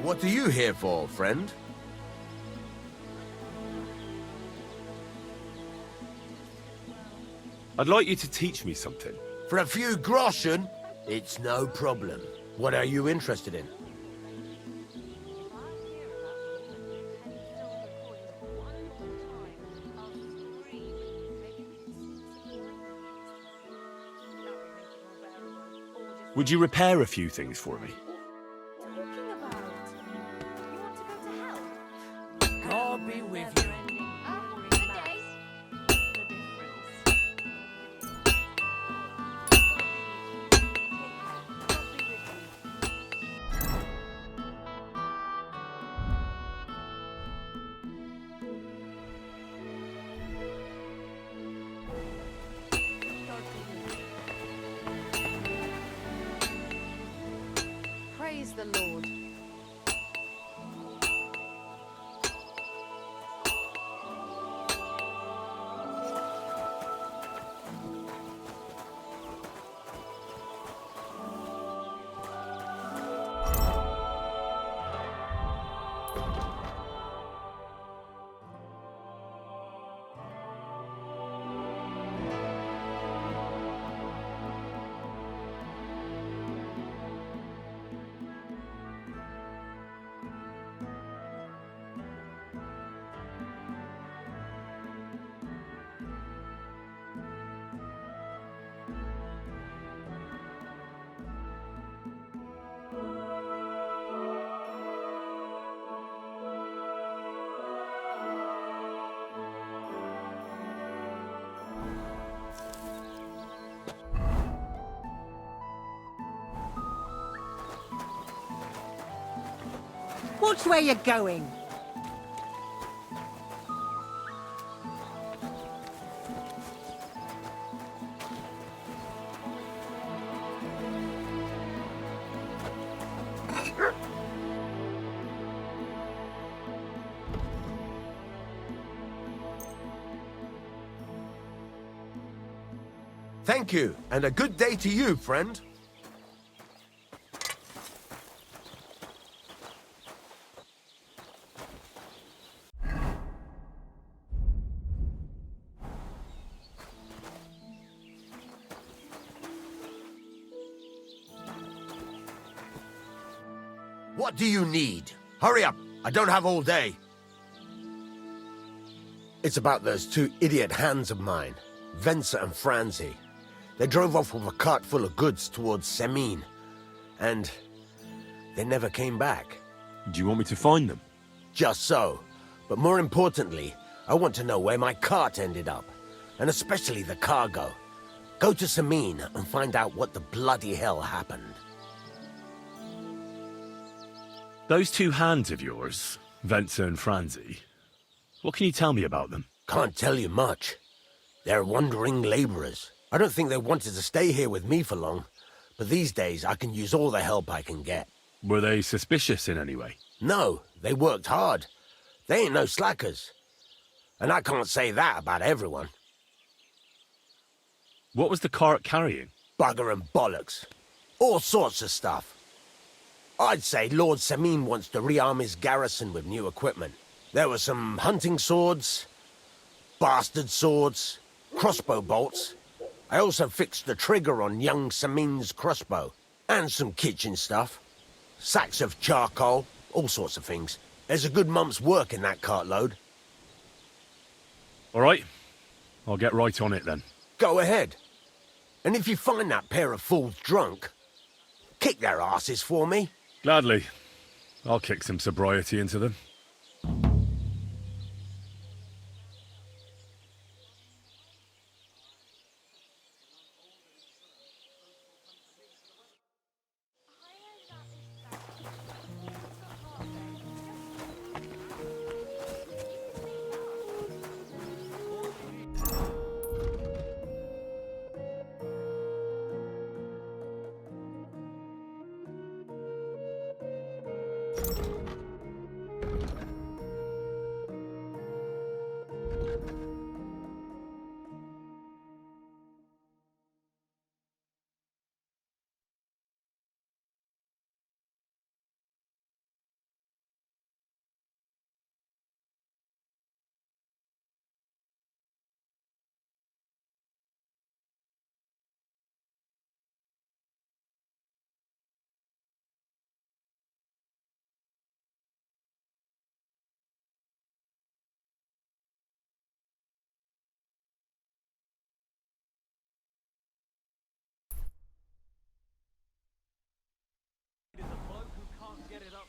What are you here for, friend? I'd like you to teach me something. For a few groschen? It's no problem. What are you interested in? Would you repair a few things for me? Talking about? You want to go to hell? God be with you. Good day. Praise the Lord. Watch where you're going. Thank you, and a good day to you, friend. What do you need? Hurry up, I don't have all day. It's about those two idiot hands of mine, Venser and Franzi. They drove off with a cart full of goods towards Semine, and they never came back. Do you want me to find them? Just so. But more importantly, I want to know where my cart ended up, and especially the cargo. Go to Semine and find out what the bloody hell happened. Those two hands of yours, Venser and Franzi, what can you tell me about them? Can't tell you much. They're wandering laborers. I don't think they wanted to stay here with me for long, but these days I can use all the help I can get. Were they suspicious in any way? No, they worked hard. They ain't no slackers. And I can't say that about everyone. What was the cart carrying? Bugger and bollocks. All sorts of stuff. I'd say Lord Semine wants to rearm his garrison with new equipment. There were some hunting swords, bastard swords, crossbow bolts. I also fixed the trigger on young Semine's crossbow. And some kitchen stuff. Sacks of charcoal, all sorts of things. There's a good month's work in that cartload. All right, I'll get right on it then. Go ahead. And if you find that pair of fools drunk, kick their asses for me. Gladly. I'll kick some sobriety into them.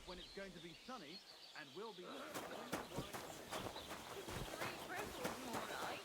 when it's going to be sunny and will be. Three bristles, more like.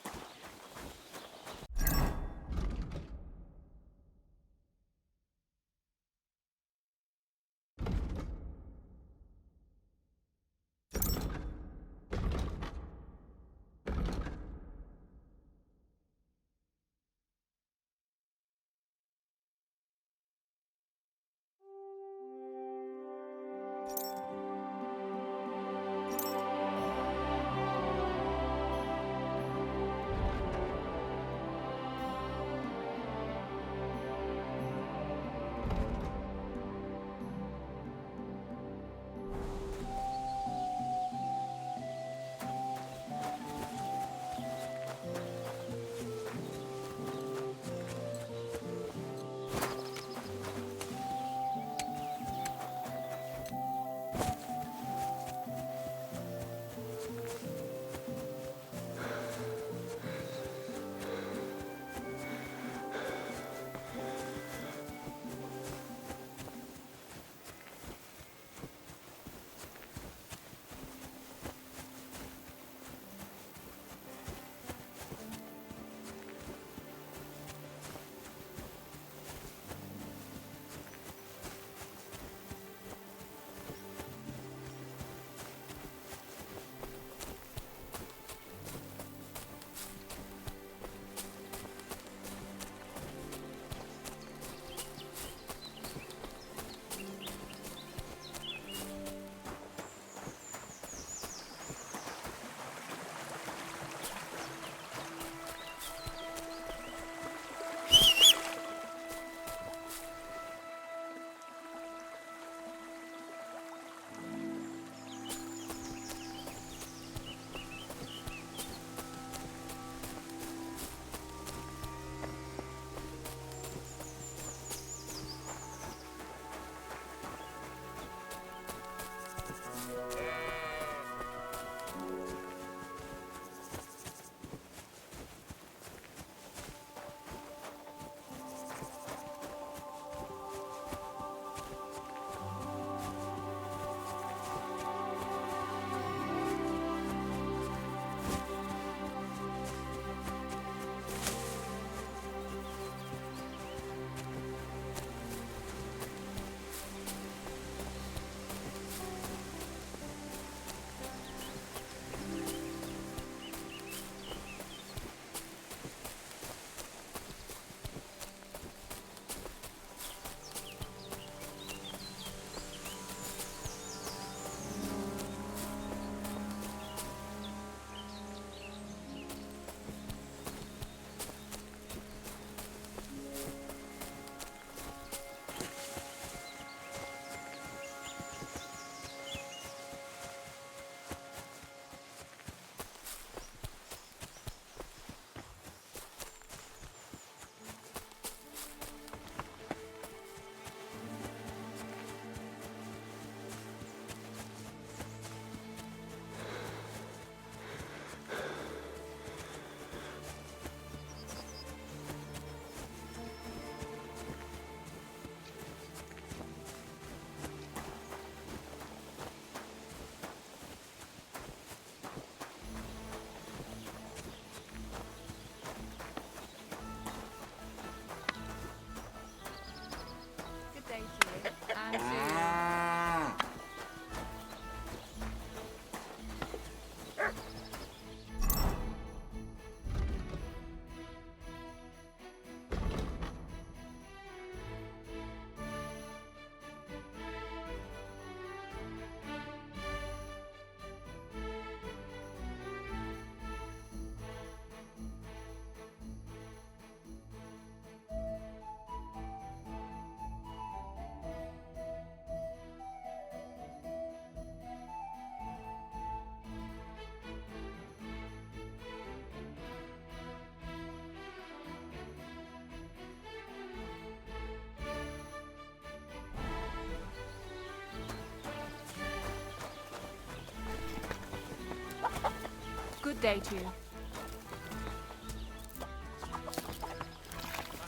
Good day to you. I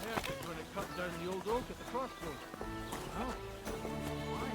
heard it when it cut down the old oak at the crossroads. Oh, why?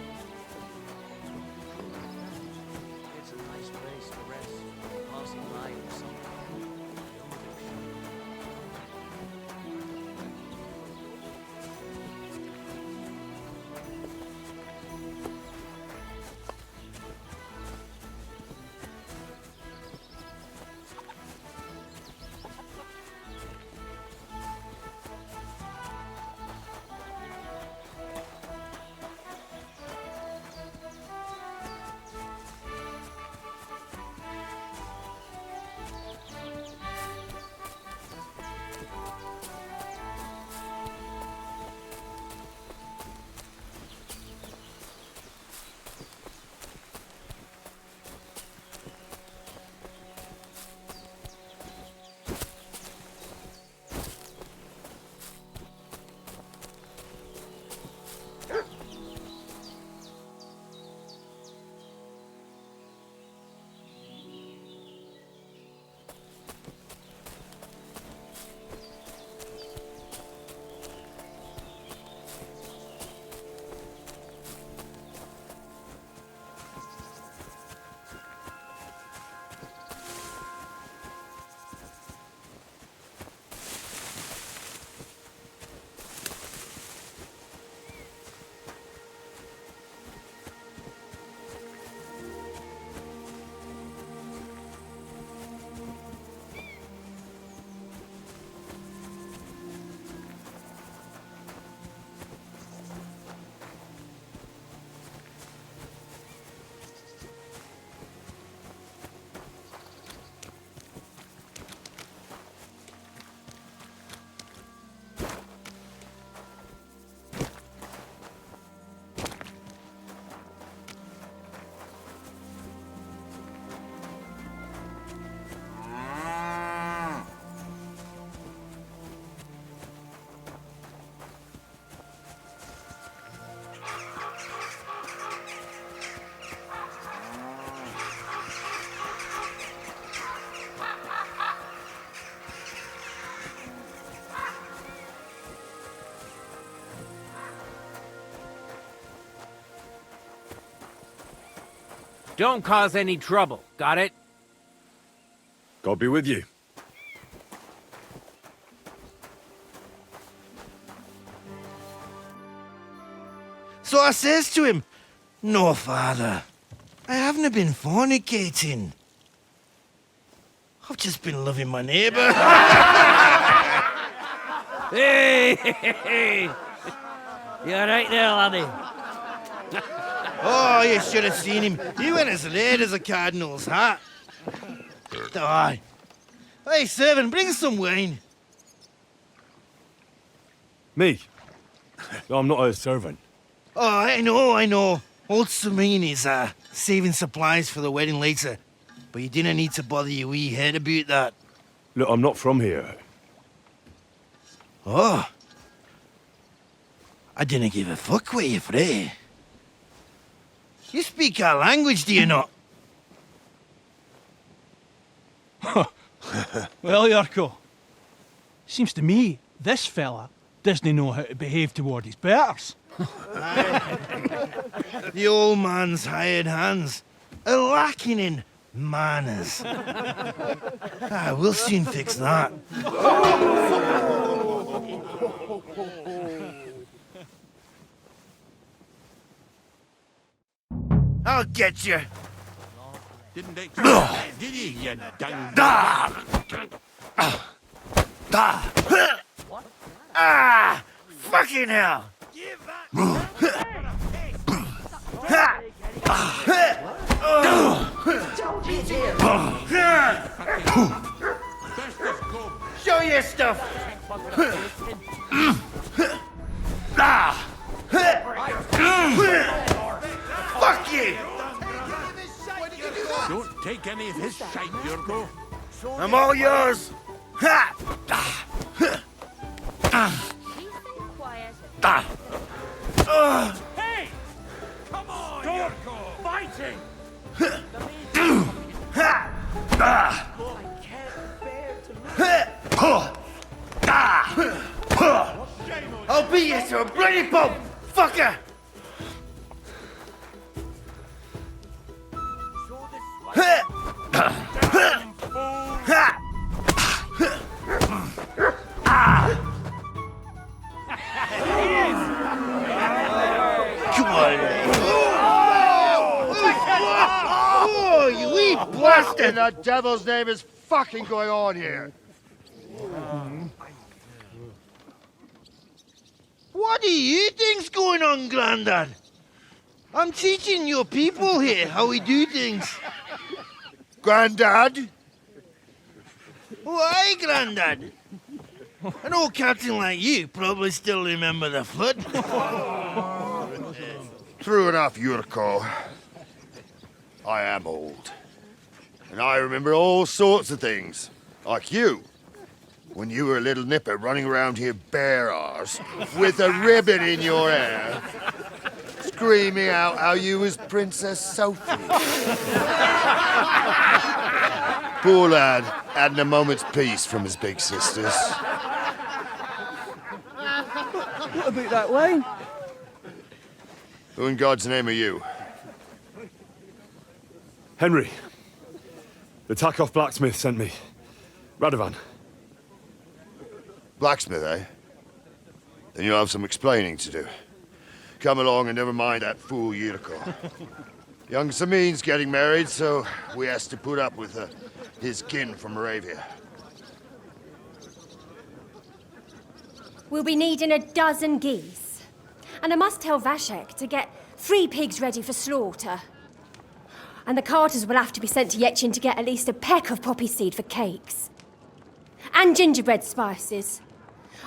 Don't cause any trouble, got it? God be with you. So I says to him, "No, father, I haven't been fornicating. I've just been loving my neighbour." Hey! You alright there, laddie? Oh, you should have seen him. He went as red as a cardinal's hat. Aye. Hey, servant, bring some wine. Me? I'm not a servant. Oh, I know. Old Sameen is saving supplies for the wedding later. But you didn't need to bother your wee head about that. Look, I'm not from here. Oh. I didn't give a fuck what you're frae. You speak our language, do you not? Well, Yurko, seems to me this fella doesn't know how to behave toward his betters. The old man's hired hands are lacking in manners. We'll soon fix that. I'll get you. Didn't expect did he, you dung? Fucking hell! Show your stuff! Fuck you! Don't take any of his shite, Yurko. I'm all yours! Ha! Quiet. Hey! Come on, Yurko! Fighting! I'll beat you to a bloody pulp, fucker! Come on. Oh, you wee What in the devil's name is fucking going on here? What do you think's going on, Grandad? I'm teaching your people here how we do things. Grandad? Why, Grandad? An old captain like you probably still remember the flood. True enough, Yurko. I am old. And I remember all sorts of things. Like you. When you were a little nipper running around here bare arse, with a ribbon in your hair, screaming out how you was Princess Sophie. Poor lad, hadn't a moment's peace from his big sisters. What about that wine? Who in God's name are you? Henry. The Takoff blacksmith sent me. Radovan. Blacksmith, eh? Then you'll have some explaining to do. Come along and never mind that fool Yurko. Young Samin's getting married, so we has to put up with his kin from Moravia. We'll be needing a dozen geese. And I must tell Vashek to get 3 pigs ready for slaughter. And the carters will have to be sent to Yetchin to get at least a peck of poppy seed for cakes. And gingerbread spices.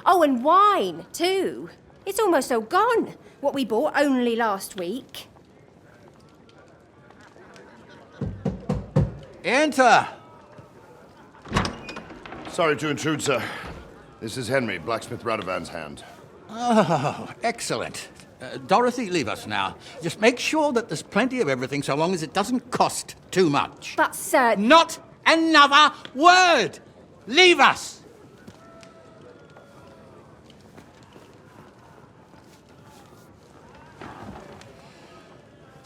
Oh, and wine, too. It's almost all gone, what we bought only last week. Enter! Sorry to intrude, sir. This is Henry, blacksmith Radovan's hand. Oh, excellent. Dorothy, leave us now. Just make sure that there's plenty of everything so long as it doesn't cost too much. But, sir... Not another word! Leave us!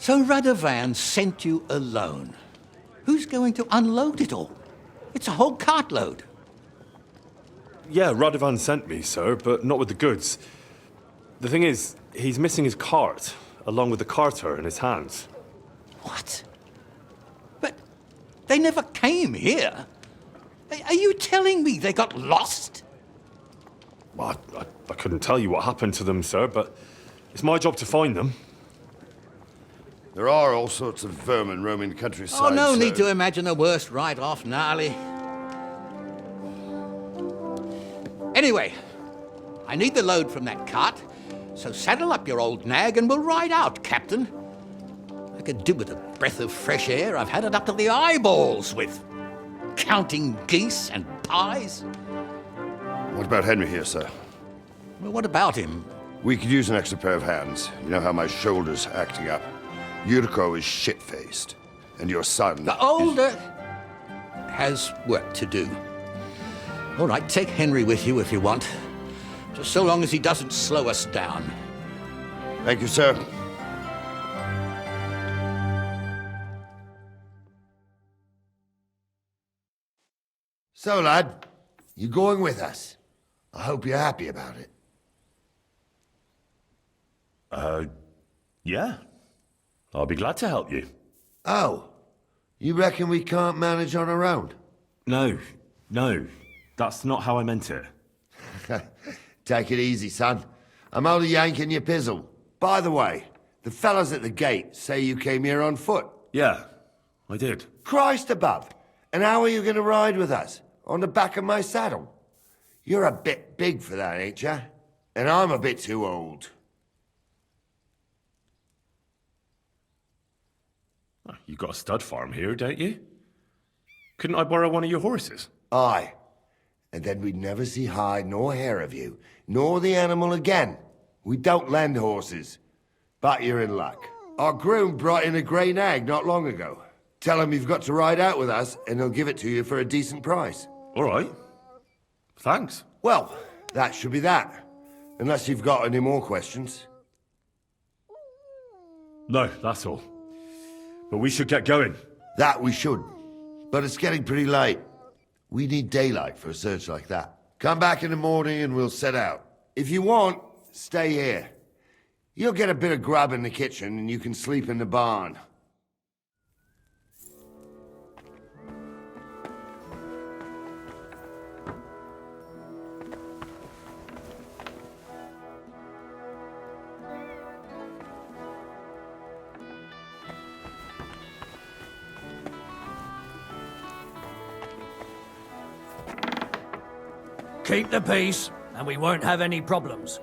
So Radovan sent you alone. Who's going to unload it all? It's a whole cartload. Yeah, Radovan sent me, sir, but not with the goods. The thing is, he's missing his cart, along with the carter in his hands. What? But they never came here. Are you telling me they got lost? Well, I couldn't tell you what happened to them, sir, but it's my job to find them. There are all sorts of vermin roaming the countryside. Oh, no so- need to imagine the worst right off, gnarly. Anyway, I need the load from that cart, so saddle up your old nag and we'll ride out, Captain. I could do with a breath of fresh air. I've had it up to the eyeballs with counting geese and pies. What about Henry here, sir? Well, what about him? We could use an extra pair of hands. You know how my shoulder's acting up. Yuriko is shit-faced. And your son... The older has work to do. All right, take Henry with you if you want. Just so long as he doesn't slow us down. Thank you, sir. So, lad, you going with us? I hope you're happy about it. Yeah. I'll be glad to help you. Oh, you reckon we can't manage on our own? No, that's not how I meant it. Take it easy, son. I'm only yanking your pizzle. By the way, the fellas at the gate say you came here on foot. Yeah, I did. Christ above! And how are you going to ride with us? On the back of my saddle? You're a bit big for that, ain't ya? And I'm a bit too old. You got a stud farm here, don't you? Couldn't I borrow one of your horses? Aye. And then we'd never see hide nor hair of you, nor the animal again. We don't lend horses. But you're in luck. Our groom brought in a grey nag not long ago. Tell him you've got to ride out with us, and he'll give it to you for a decent price. All right. Thanks. Well, that should be that. Unless you've got any more questions. No, that's all. But we should get going. That we should. But it's getting pretty late. We need daylight for a search like that. Come back in the morning and we'll set out. If you want, stay here. You'll get a bit of grub in the kitchen and you can sleep in the barn. Keep the peace, and we won't have any problems.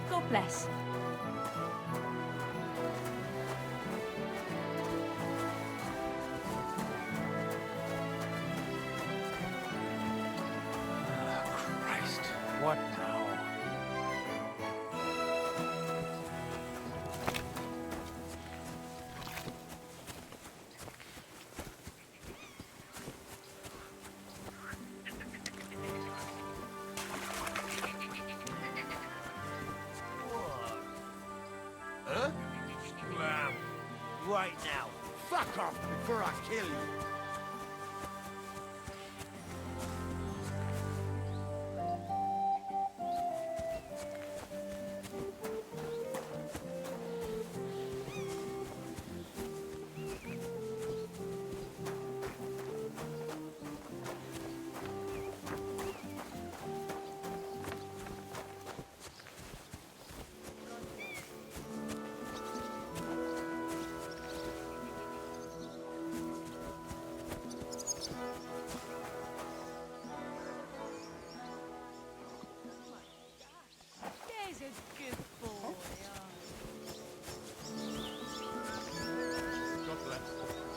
God bless. Christ, what now? Huh? Right now. Fuck off before I kill you.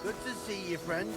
Good to see you, friend.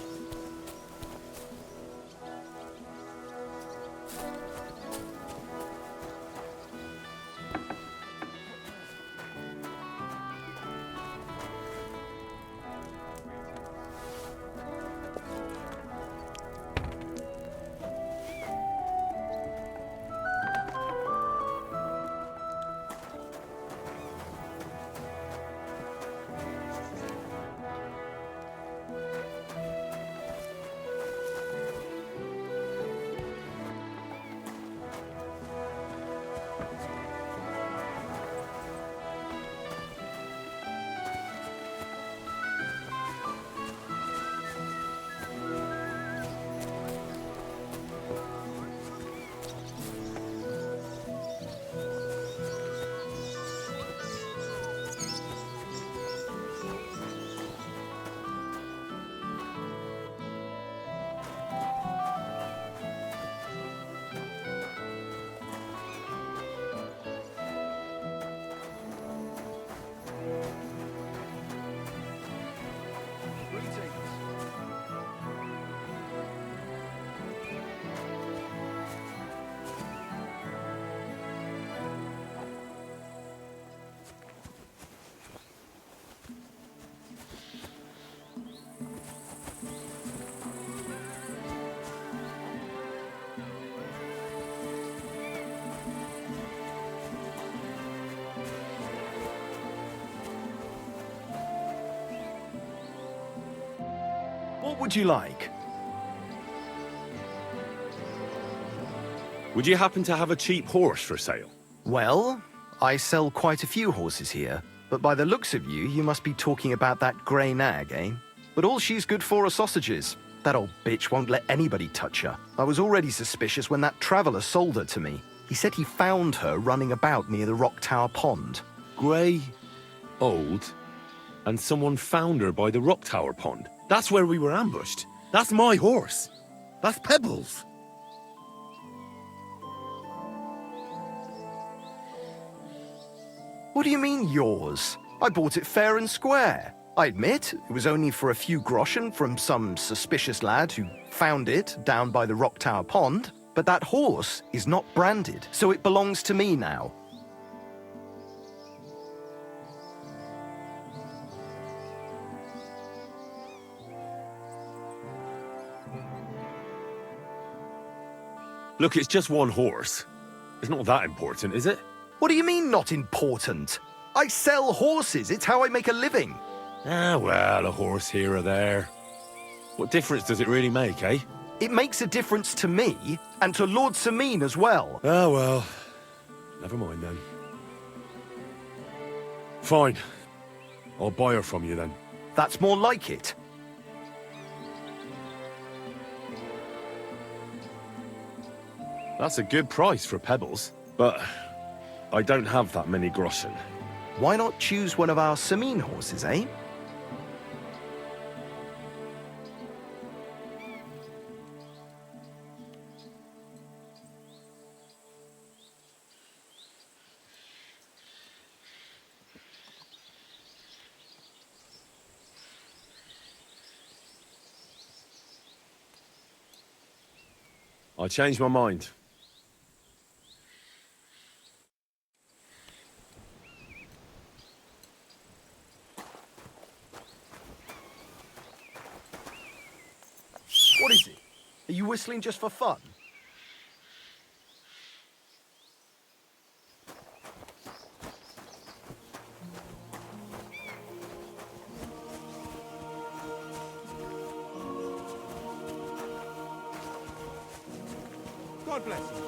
What would you like? Would you happen to have a cheap horse for sale? Well, I sell quite a few horses here, but by the looks of you, you must be talking about that grey nag, eh? But all she's good for are sausages. That old bitch won't let anybody touch her. I was already suspicious when that traveller sold her to me. He said he found her running about near the Rock Tower Pond. Grey, old, and someone found her by the Rock Tower Pond. That's where we were ambushed. That's my horse. That's Pebbles. What do you mean, yours? I bought it fair and square. I admit, it was only for a few groschen from some suspicious lad who found it down by the Rock Tower Pond, but that horse is not branded, so it belongs to me now. Look, it's just one horse. It's not that important, is it? What do you mean, not important? I sell horses. It's how I make a living. Ah, well, a horse here or there. What difference does it really make, eh? It makes a difference to me, and to Lord Sameen as well. Ah, well. Never mind, then. Fine. I'll buy her from you, then. That's more like it. That's a good price for Pebbles, but I don't have that many groschen. Why not choose one of our Sameen horses, eh? I changed my mind. What is it? Are you whistling just for fun? God bless you.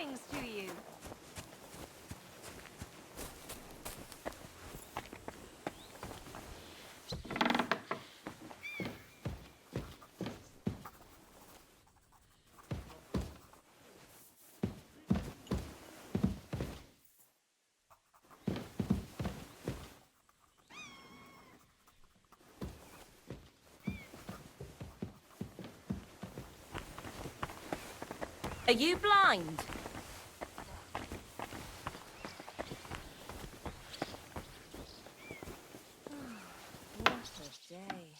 Greetings to you. Are you blind? What a day.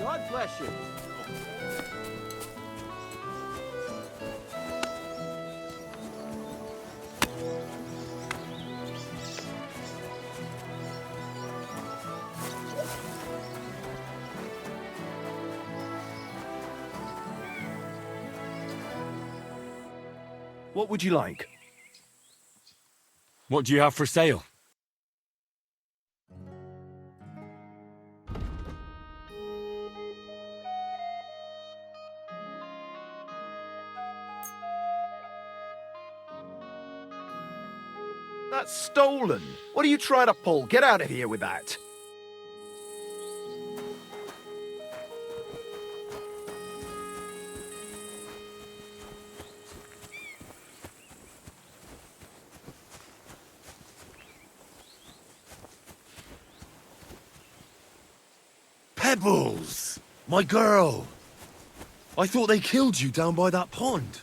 God bless you. What would you like? What do you have for sale? That's stolen. What are you trying to pull? Get out of here with that. Pebbles! My girl! I thought they killed you down by that pond.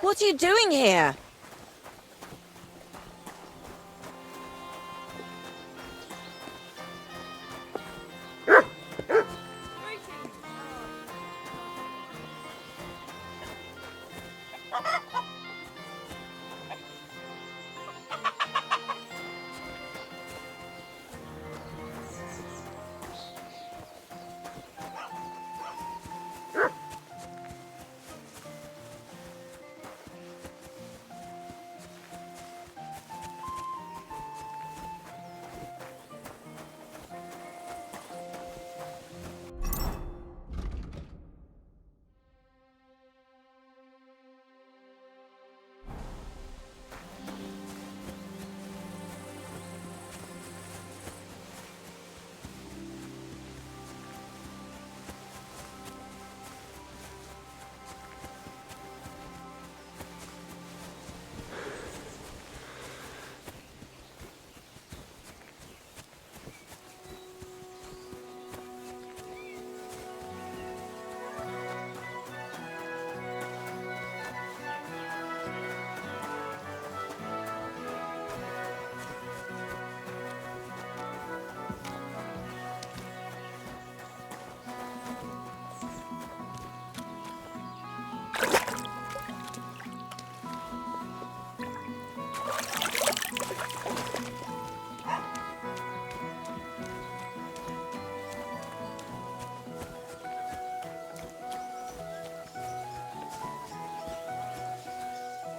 What are you doing here?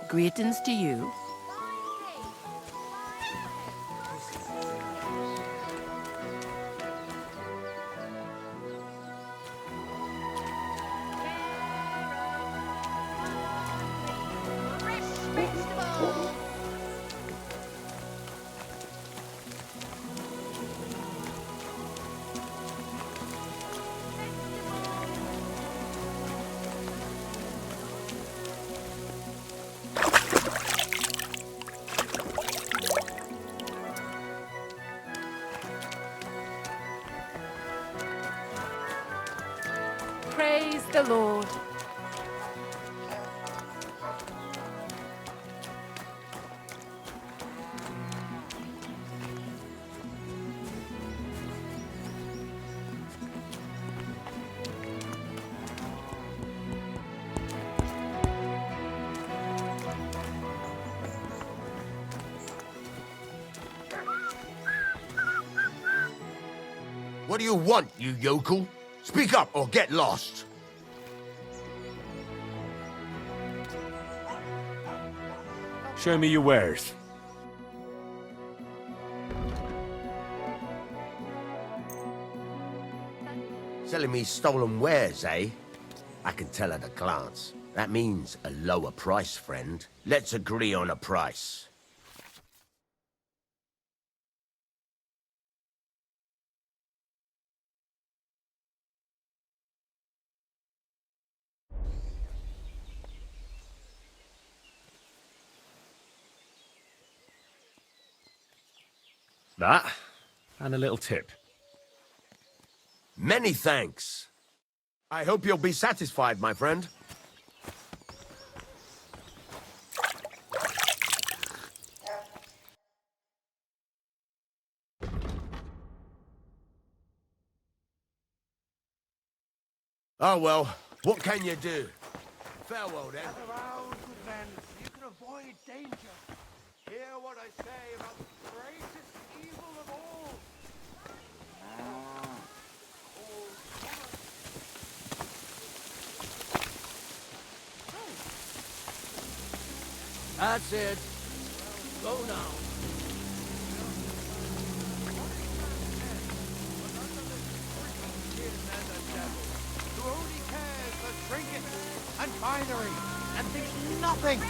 Greetings to you. Praise the Lord. What do you want, you yokel? Speak up or get lost. Show me your wares. Selling me stolen wares, eh? I can tell at a glance. That means a lower price, friend. Let's agree on a price. That, and a little tip. Many thanks. I hope you'll be satisfied, my friend. Oh well, what can you do? Farewell then. Around, good men, so you can avoid danger. Hear what I say about the greatest evil of all. That's it. Go now. Who only cares for trinkets and finery and thinks nothing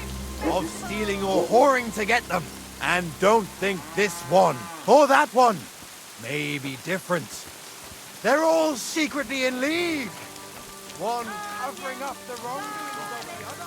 of stealing or whoring to get them. And don't think this one or that one may be different. They're all secretly in league. One covering up the wrongdoings of the other.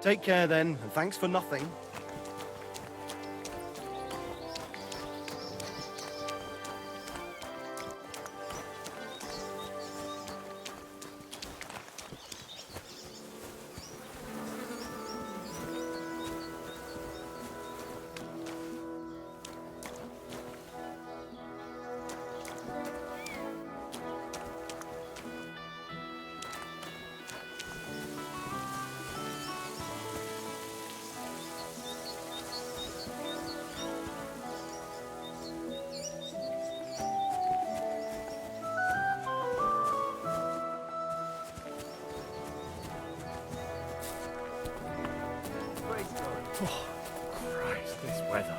Take care then, and thanks for nothing. Christ, this weather.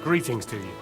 Greetings to you.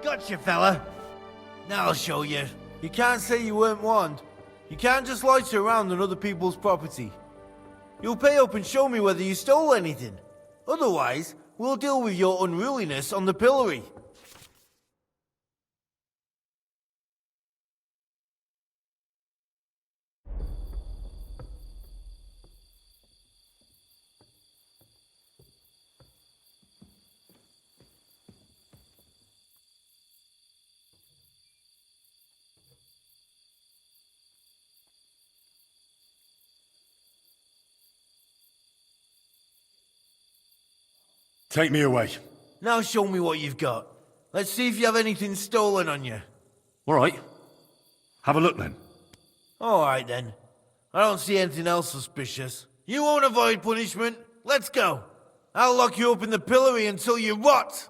Gotcha, fella. Now I'll show you. You can't say you weren't warned. You can't just loiter around on other people's property. You'll pay up and show me whether you stole anything. Otherwise, we'll deal with your unruliness on the pillory. Take me away. Now show me what you've got. Let's see if you have anything stolen on you. All right. Have a look then. Alright then. I don't see anything else suspicious. You won't avoid punishment. Let's go. I'll lock you up in the pillory until you rot.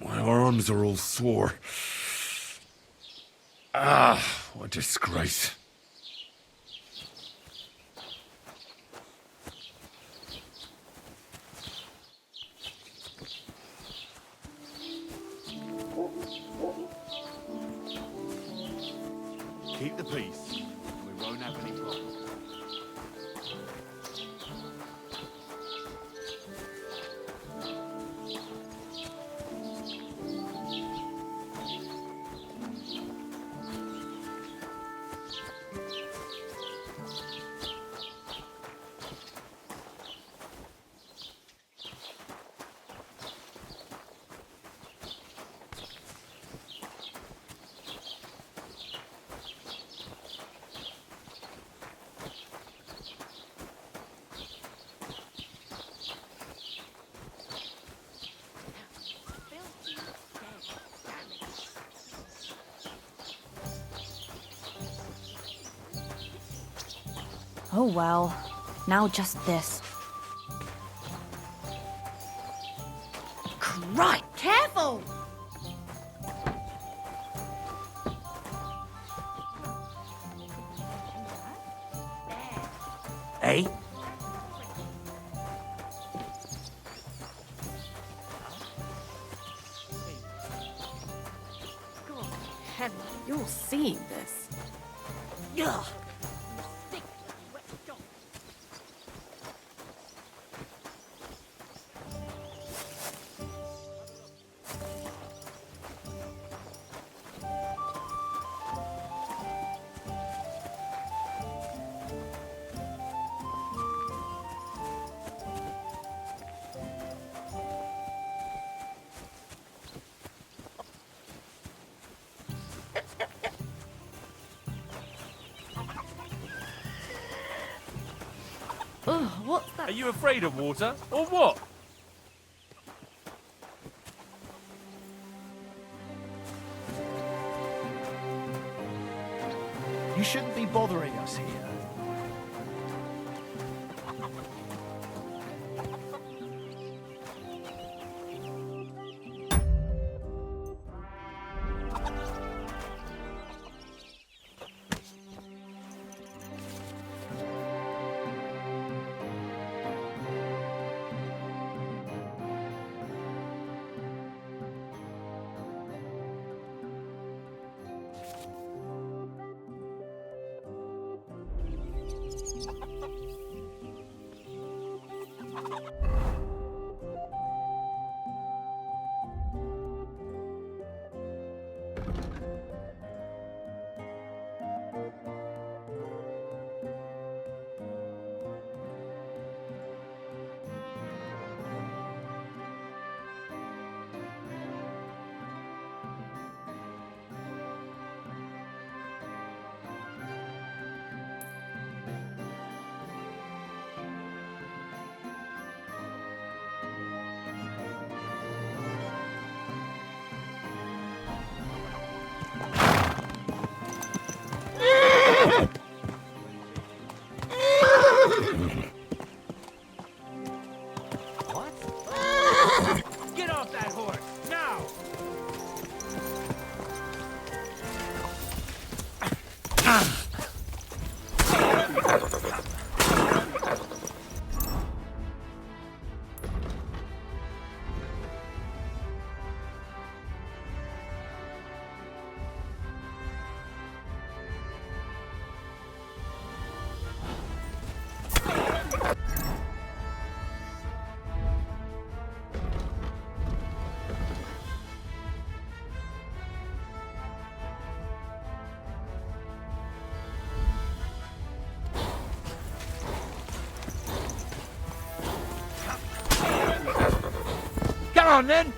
My arms are all sore. Ah, what a disgrace. Keep the peace. We won't have any problems. Oh well. Now just this. Right, careful! Eh? Henry, you're seeing this. Ugh. Ugh, what's that? Are you afraid of water, or what? You shouldn't be bothering us here. on, then.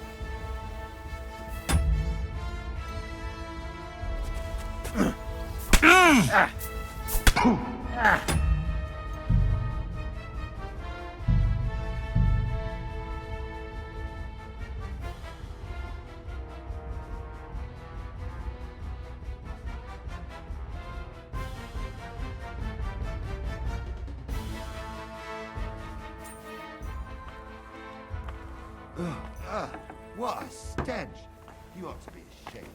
What a stench! You ought to be ashamed.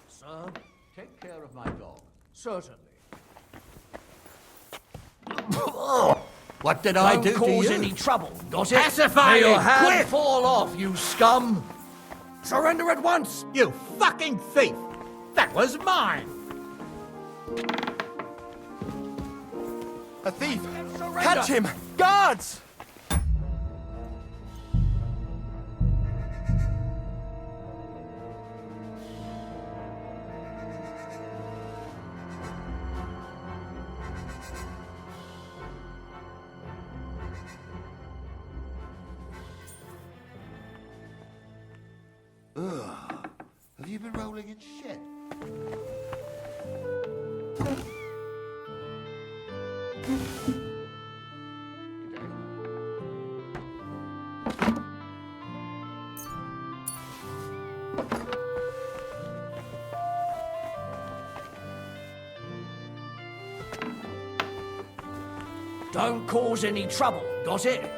Sir, take care of my dog. Certainly. What did I do Don't cause to you? any trouble, does it? Pacify May your him, hand quick! fall off, you scum! Surrender at once! You fucking thief! That was mine! A thief! Surrender. Catch him! Guards! Ugh. Have you been rolling in shit? Don't cause any trouble, does it?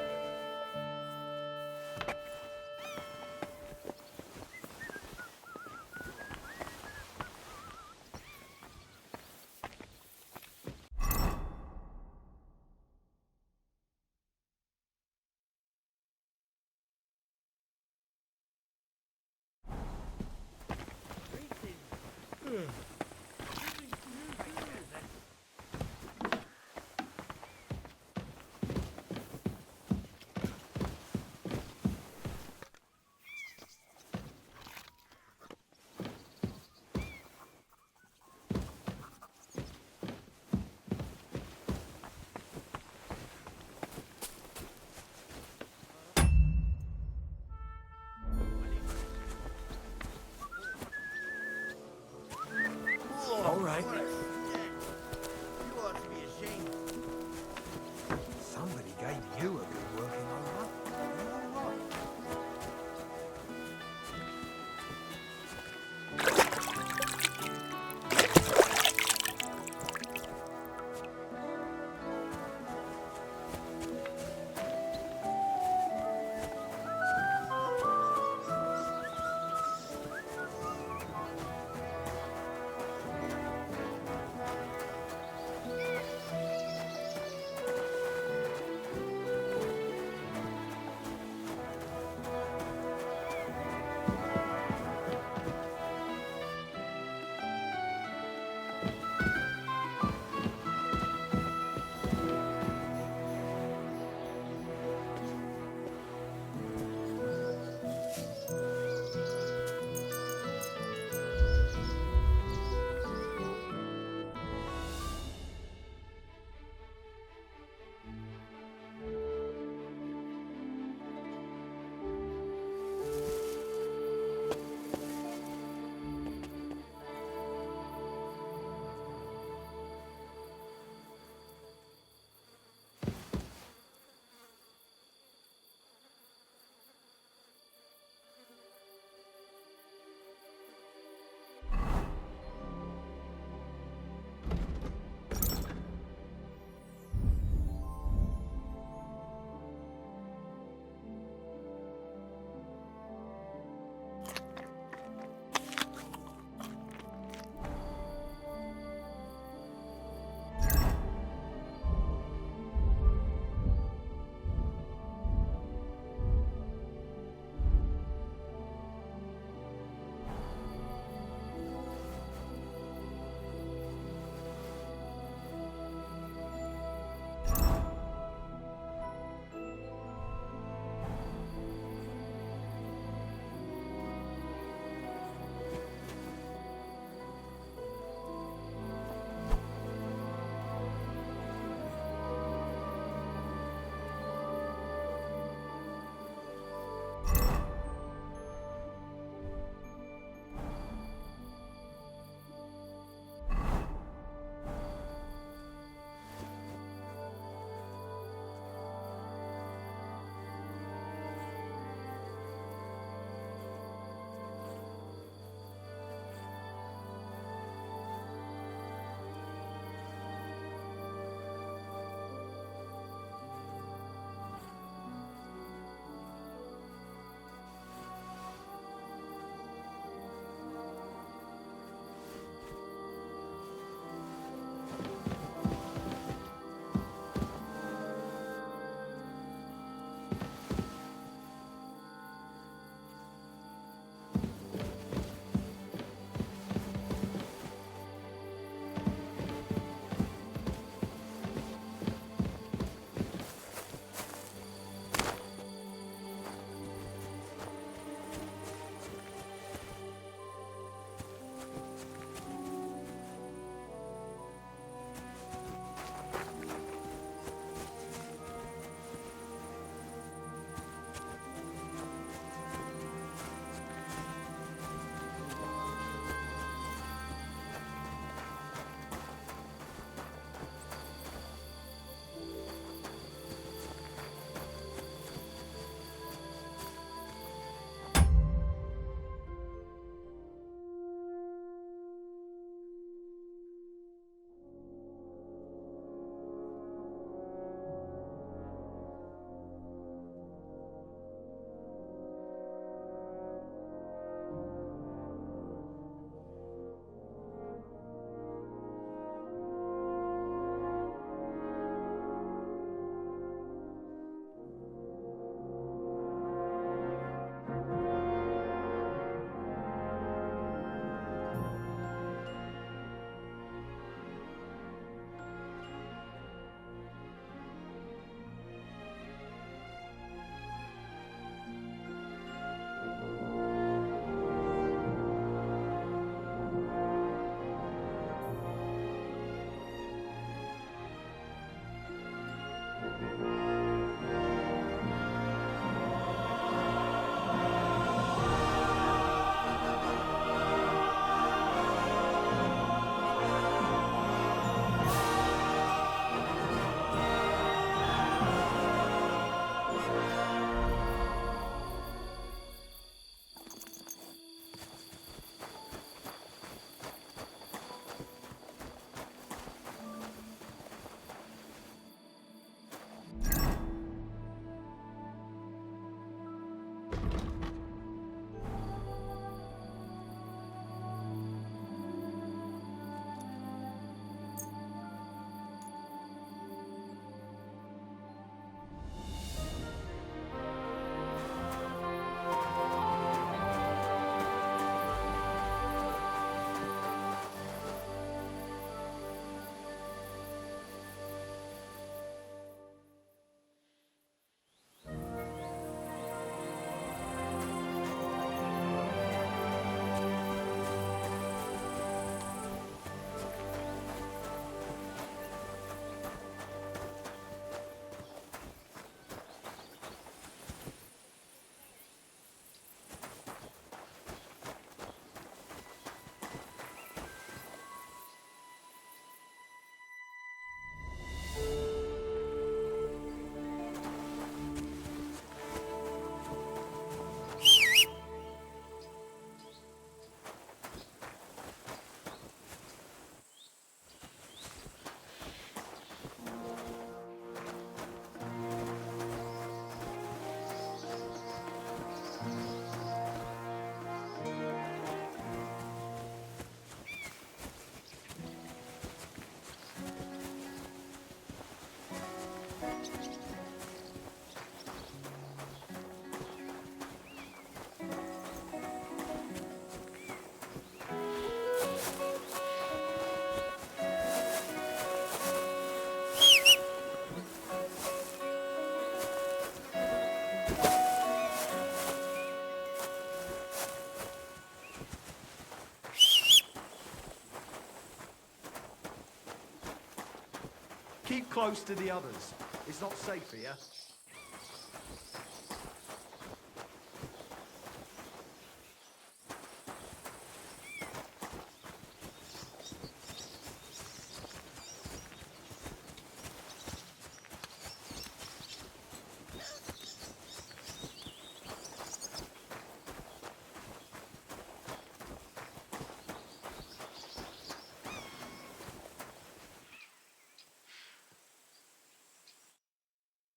close to the others. It's not safe here.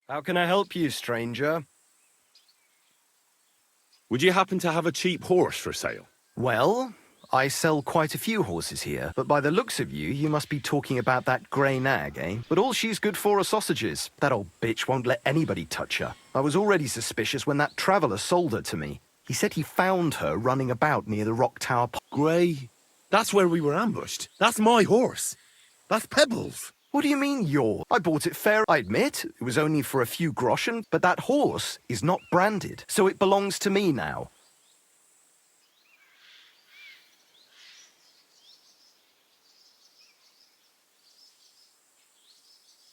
How can I help you, stranger? Would you happen to have a cheap horse for sale? Well, I sell quite a few horses here, but by the looks of you, you must be talking about that grey nag, eh? But all she's good for are sausages. That old bitch won't let anybody touch her. I was already suspicious when that traveller sold her to me. He said he found her running about near the Rock Tower. Grey? That's where we were ambushed. That's my horse. That's Pebbles. What do you mean, your? I bought it fair. I admit, it was only for a few groschen, but that horse is not branded, so it belongs to me now.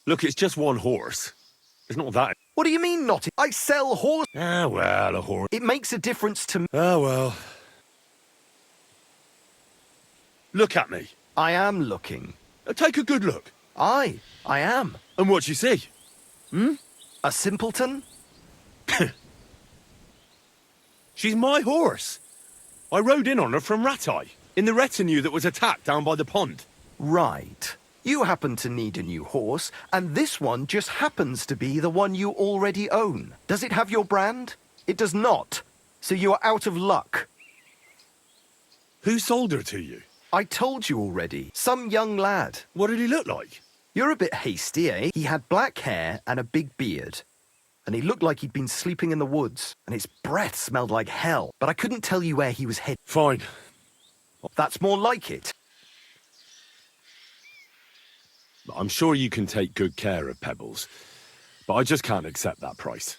Look, it's just one horse. It's not that. What do you mean, not? I sell horse. Ah, well, a horse. It makes a difference to me. Ah, well. Look at me. I am looking. Take a good look. I am. And what you see? A simpleton? She's my horse. I rode in on her from Ratai, in the retinue that was attacked down by the pond. Right. You happen to need a new horse, and this one just happens to be the one you already own. Does it have your brand? It does not. So you are out of luck. Who sold her to you? I told you already. Some young lad. What did he look like? You're a bit hasty, eh? He had black hair and a big beard. And he looked like he'd been sleeping in the woods. And his breath smelled like hell. But I couldn't tell you where he was headed. Fine. That's more like it. I'm sure you can take good care of Pebbles, but I just can't accept that price.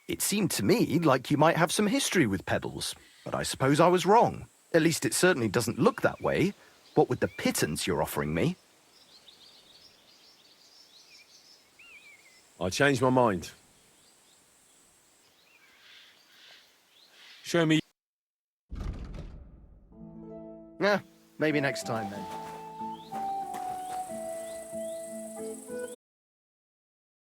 It seemed to me like you might have some history with Pebbles, but I suppose I was wrong. At least it certainly doesn't look that way. What with the pittance you're offering me? I changed my mind. Show me. Yeah, maybe next time then.